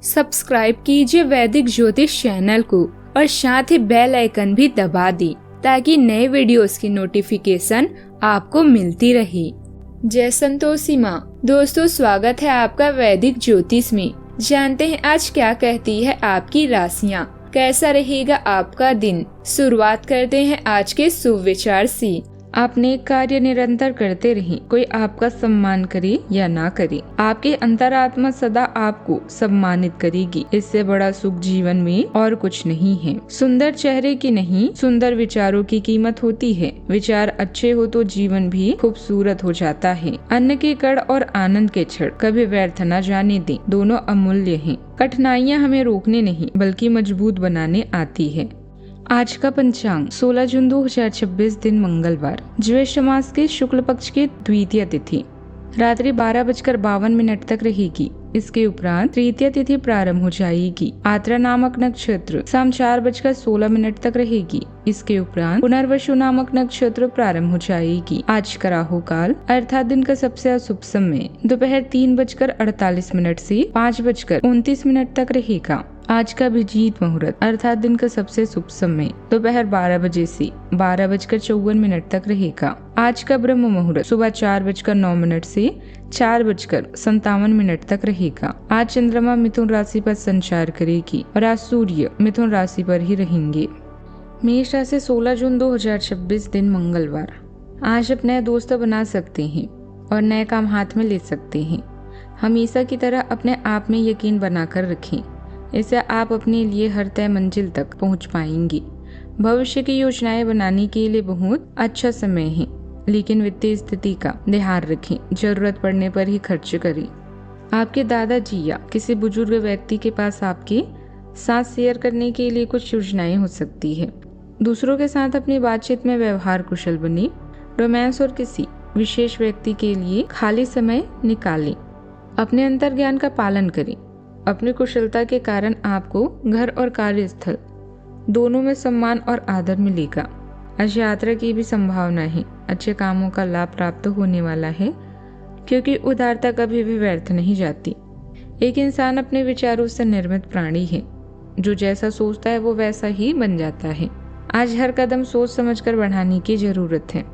Subscribe कीजिए वैदिक ज्योतिष चैनल को और साथ ही बेल आइकन भी दबा दी ताकि नए वीडियोस की नोटिफिकेशन आपको मिलती रहे। जय संतोषी माँ। दोस्तों, स्वागत है आपका वैदिक ज्योतिष में। जानते हैं आज क्या कहती है आपकी राशियाँ, कैसा रहेगा आपका दिन। शुरुआत करते हैं आज के शुभ विचार से। आप नेक कार्य निरंतर करते रहें, कोई आपका सम्मान करे या ना करे, आपकी अंतरात्मा सदा आपको सम्मानित करेगी। इससे बड़ा सुख जीवन में और कुछ नहीं है। सुंदर चेहरे की नहीं, सुंदर विचारों की कीमत होती है। विचार अच्छे हो तो जीवन भी खूबसूरत हो जाता है। अन्न के कण और आनंद के क्षण कभी व्यर्थ न जाने दें, दोनों अमूल्य हैं। कठिनाइयाँ हमें रोकने नहीं बल्कि मजबूत बनाने आती है। आज का पंचांग 16 जून 2026 दिन मंगलवार, ज्येष्ठ मास के शुक्ल पक्ष की द्वितीय तिथि रात्रि 12:52 तक रहेगी। इसके उपरांत तृतीय तिथि प्रारंभ हो जाएगी। आत्रा नामक नक्षत्र शाम 4:16 तक रहेगी। इसके उपरांत पुनर्वसु नामक नक्षत्र प्रारंभ हो जाएगी। आज का राहु काल अर्थात दिन का सबसे अशुभ समय दोपहर 3:48 से 5:29 तक रहेगा। आज का अभिजीत मुहूर्त अर्थात दिन का सबसे शुभ समय दोपहर 12 बजे से 12:54 तक रहेगा। आज का ब्रह्म मुहूर्त सुबह 4:09 से 4:57 तक रहेगा। आज चंद्रमा मिथुन राशि पर संचार करेगी और आज सूर्य मिथुन राशि पर ही रहेंगे। मेष राशि 16 जून 2026 दिन मंगलवार। आज आप नए दोस्त बना सकते हैं और नए काम हाथ में ले सकते हैं। हमेशा की तरह अपने आप में यकीन बनाकर रखें, इससे आप अपने लिए हर तय मंजिल तक पहुंच पाएंगे। भविष्य की योजनाएं बनाने के लिए बहुत अच्छा समय है, लेकिन वित्तीय स्थिति का ध्यान रखें। जरूरत पड़ने पर ही खर्च करें। आपके दादाजी या किसी बुजुर्ग व्यक्ति के पास आपके साथ शेयर करने के लिए कुछ योजनाएं हो सकती है। दूसरों के साथ अपनी बातचीत में व्यवहार कुशल बने। रोमांस और किसी विशेष व्यक्ति के लिए खाली समय निकालें। अपने अंतर्ज्ञान का पालन करें। अपनी कुशलता के कारण आपको घर और कार्यस्थल दोनों में सम्मान और आदर मिलेगा। आज यात्रा की भी संभावना है। अच्छे कामों का लाभ प्राप्त होने वाला है, क्योंकि उदारता कभी भी व्यर्थ नहीं जाती। एक इंसान अपने विचारों से निर्मित प्राणी है। जो जैसा सोचता है वो वैसा ही बन जाता है। आज हर कदम सोच समझकर बढ़ाने की जरूरत है।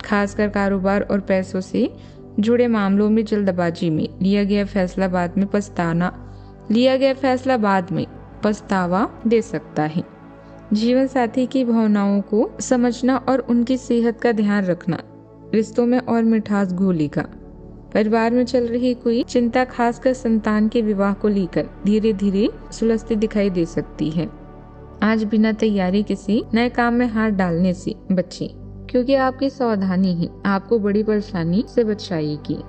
खासकर कारोबार और पैसों से जुड़े मामलों में जल्दबाजी में लिया गया फैसला बाद में पछतावा दे सकता है। जीवन साथी की भावनाओं को समझना और उनकी सेहत का ध्यान रखना रिश्तों में और मिठास घोलेगा। परिवार में चल रही कोई चिंता, खासकर संतान के विवाह को लेकर, धीरे धीरे सुलझती दिखाई दे सकती है। आज बिना तैयारी किसी नए काम में हाथ डालने से बचें, क्योंकि आपकी सावधानी ही आपको बड़ी परेशानी से बचाएगी।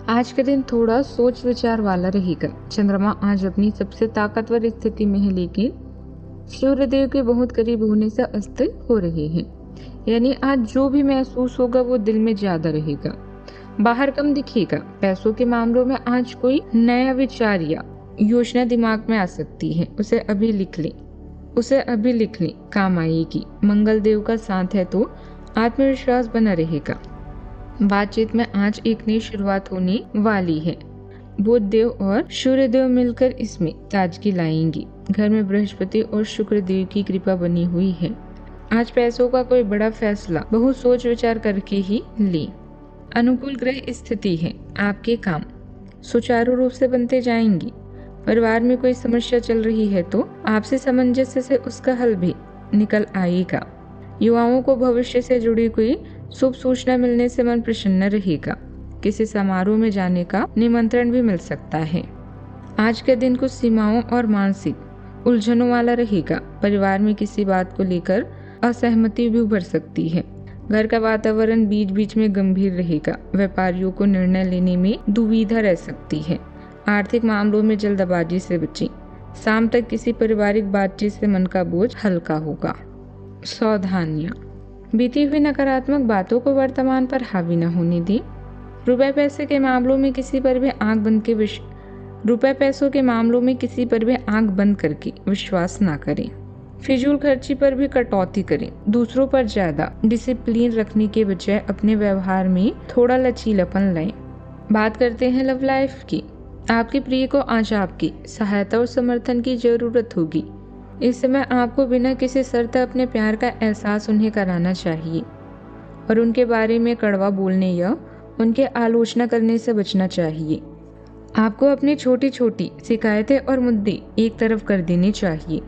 आज का दिन थोड़ा सोच विचार वाला रहेगा। चंद्रमा आज अपनी सबसे ताकतवर स्थिति में है, लेकिन सूर्यदेव के बहुत करीब होने से अस्त हो रहे हैं। यानी आज जो भी महसूस होगा वो दिल में ज्यादा रहेगा, बाहर कम दिखेगा। पैसों के मामलों में आज कोई नया विचार या योजना दिमाग में आ सकती है। उसे अभी लिख लें, काम आएगी। मंगल देव का साथ है तो आत्मविश्वास बना रहेगा। बातचीत में आज एक नई शुरुआत होने वाली है। बुध देव और सूर्य देव मिलकर इसमें ताजगी लाएंगे। घर में बृहस्पति और शुक्र देव की कृपा बनी हुई है। आज पैसों का कोई बड़ा फैसला बहुत सोच विचार करके ही लें। अनुकूल ग्रह स्थिति है। आपके काम सुचारू रूप से बनते जाएंगी। परिवार में कोई समस्या चल रही है तो आपसे सामंजस्य से उसका हल भी निकल आएगा। युवाओं को भविष्य से जुड़ी कोई शुभ सूचना मिलने से मन प्रसन्न रहेगा। किसी समारोह में जाने का निमंत्रण भी मिल सकता है। आज के दिन कुछ सीमाओं और मानसिक उलझनों वाला रहेगा। परिवार में किसी बात को लेकर असहमति भी उभर सकती है। घर का वातावरण बीच बीच में गंभीर रहेगा। व्यापारियों को निर्णय लेने में दुविधा रह सकती है। आर्थिक मामलों में जल्दबाजी से बचें। शाम तक किसी पारिवारिक बातचीत से मन का बोझ हल्का होगा। सावधानियां। बीती हुई नकारात्मक बातों को वर्तमान पर हावी न होने दें। रुपए पैसों के मामलों में किसी पर भी आंख बंद करके विश्वास न करें। फिजूल खर्ची पर भी कटौती करें। दूसरों पर ज्यादा डिसिप्लिन रखने के बजाय अपने व्यवहार में थोड़ा लचीलापन लाएं। बात करते हैं लव लाइफ की। आपके प्रिय को आज आपकी सहायता और समर्थन की जरूरत होगी। इस समय आपको बिना किसी शर्त अपने प्यार का एहसास उन्हें कराना चाहिए और उनके बारे में कड़वा बोलने या उनके आलोचना करने से बचना चाहिए। आपको अपनी छोटी छोटी शिकायतें और मुद्दे एक तरफ कर देने चाहिए।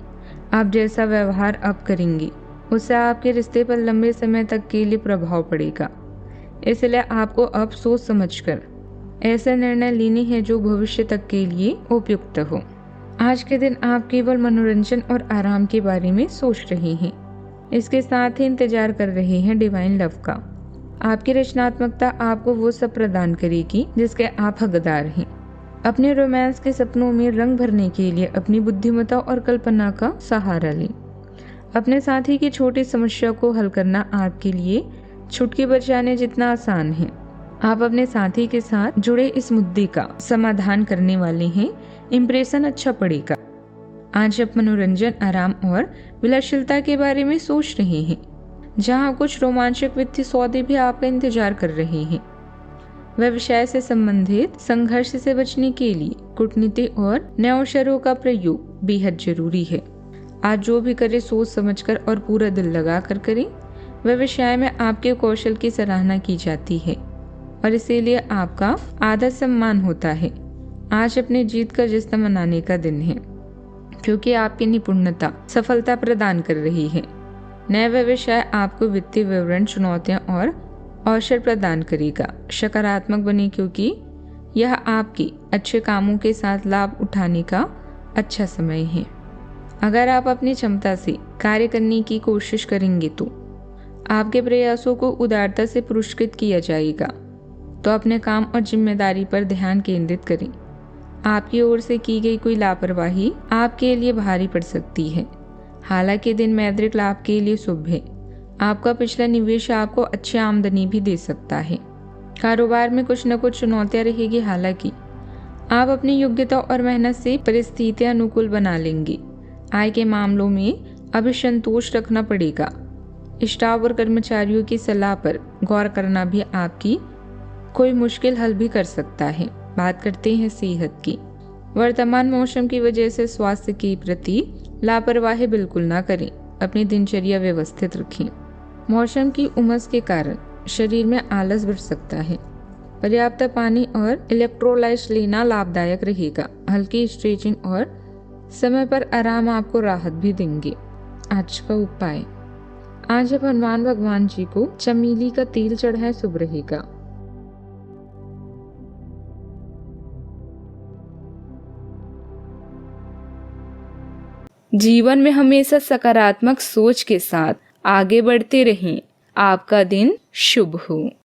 आप जैसा व्यवहार अब करेंगे उससे आपके रिश्ते पर लंबे समय तक के लिए प्रभाव पड़ेगा। इसलिए आपको अब सोच समझकर ऐसा निर्णय लेने हैं जो भविष्य तक के लिए उपयुक्त हो। आज के दिन आप केवल मनोरंजन और आराम के बारे में सोच रहे हैं। इसके साथ ही इंतजार कर रहे हैं डिवाइन लव का। आपकी रचनात्मकता आपको वो सब प्रदान करेगी जिसके आप हकदार हैं। अपने रोमांस के सपनों में रंग भरने के लिए अपनी बुद्धिमत्ता और कल्पना का सहारा लें। अपने साथी की छोटी समस्या को हल करना आपके लिए चुटकी बजाने जितना आसान है। आप अपने साथी के साथ जुड़े इस मुद्दे का समाधान करने वाले हैं। इम्प्रेशन अच्छा पड़ेगा। आज आप मनोरंजन, आराम और विलासिता के बारे में सोच रहे हैं, जहां कुछ रोमांचक वित्तीय सौदे भी आपका इंतजार कर रहे हैं। व्यवसाय से संबंधित संघर्ष से बचने के लिए कूटनीति और नवोशरों का प्रयोग बेहद जरूरी है। आज जो भी करे सोच समझकर और पूरा दिल लगाकर करें। व्यवसाय में आपके कौशल की सराहना की जाती है और इसीलिए आपका आदर सम्मान होता है। आज अपनी जीत का जश्न मनाने का दिन है, क्योंकि आपकी निपुणता सफलता प्रदान कर रही है। नया व्यवसाय आपको वित्तीय विवरण, चुनौतियां और अवसर प्रदान करेगा। सकारात्मक बने, क्योंकि यह आपके अच्छे कामों के साथ लाभ उठाने का अच्छा समय है। अगर आप अपनी क्षमता से कार्य करने की कोशिश करेंगे तो आपके प्रयासों को उदारता से पुरस्कृत किया जाएगा। तो अपने काम और जिम्मेदारी पर ध्यान केंद्रित करें। आपकी ओर से की गई कोई लापरवाही आपके लिए भारी पड़ सकती है। हालांकि दिन मौद्रिक लाभ के लिए शुभ है। आपका पिछला निवेश आपको अच्छी आमदनी भी दे सकता है। कारोबार में कुछ न कुछ चुनौतियां रहेगी, हालांकि आप अपनी योग्यता और मेहनत से परिस्थितियां अनुकूल बना लेंगे। आय के मामलों में अभी संतोष रखना पड़ेगा। स्टाफ और कर्मचारियों की सलाह पर गौर करना भी आपकी कोई मुश्किल हल भी कर सकता है। बात करते हैं सेहत की। वर्तमान मौसम की वजह से स्वास्थ्य के प्रति लापरवाही बिल्कुल ना करें। अपनी दिनचर्या व्यवस्थित रखें। मौसम की उमस के कारण शरीर में आलस बढ़ सकता है। पर्याप्त पानी और इलेक्ट्रोलाइट्स लेना लाभदायक रहेगा। हल्की स्ट्रेचिंग और समय पर आराम आपको राहत भी देंगे। आज का उपाय, आज आप हनुमान भगवान जी को चमेली का तेल चढ़ाएं, शुभ रहेगा। जीवन में हमेशा सकारात्मक सोच के साथ आगे बढ़ते रहें। आपका दिन शुभ हो।